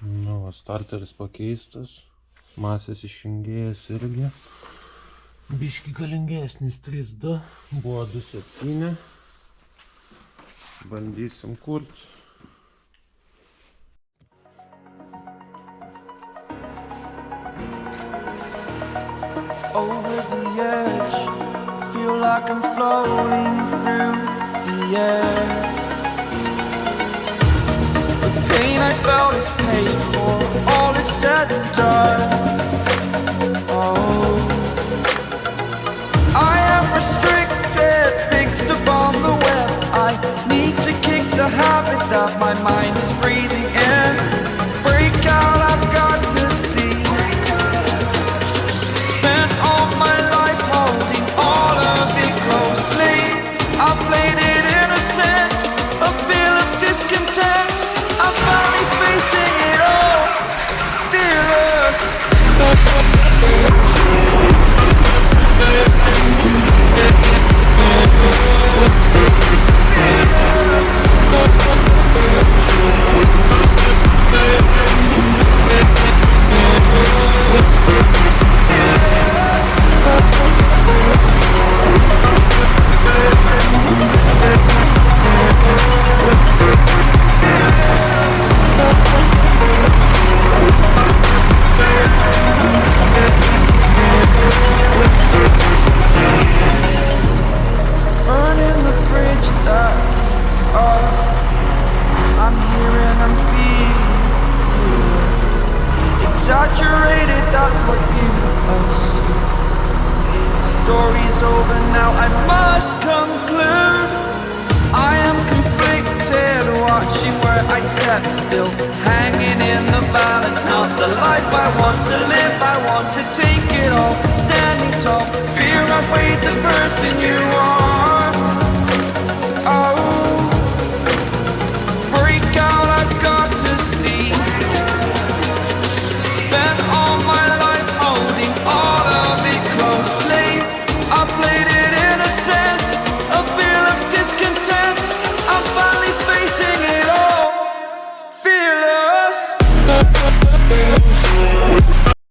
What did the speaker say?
Nu, starteris pakeistas, masės išjungėjas irgi. Biški galingesnis 3.2, buvo 2.7. Bandysim kurti. Over the edge, feel like I'm floating through the air. The pain I felt is paid for, all is said and done. Oh, I am restricted, fixed upon the web. I need to kick the habit that my mind is breathing in. Break out, I've got to see. Spent all my life holding all of it closely. I played it innocent, a feel of discontent. I'm finally facing it all, fearless. Burning the bridge that's up. I'm here and I'm feeling exaggerated, that's what you assume. The story's over now, I must conclude. I am conflicted, watching where I step still, hanging in the balance. Not the life I want to live, I want to take it all. Standing tall, fear I've weighed the person you are. Oh, break out, I've got to see. Spent all my life holding all of it closely. I played it innocent, a feel of discontent. I'm finally facing it all, fearless.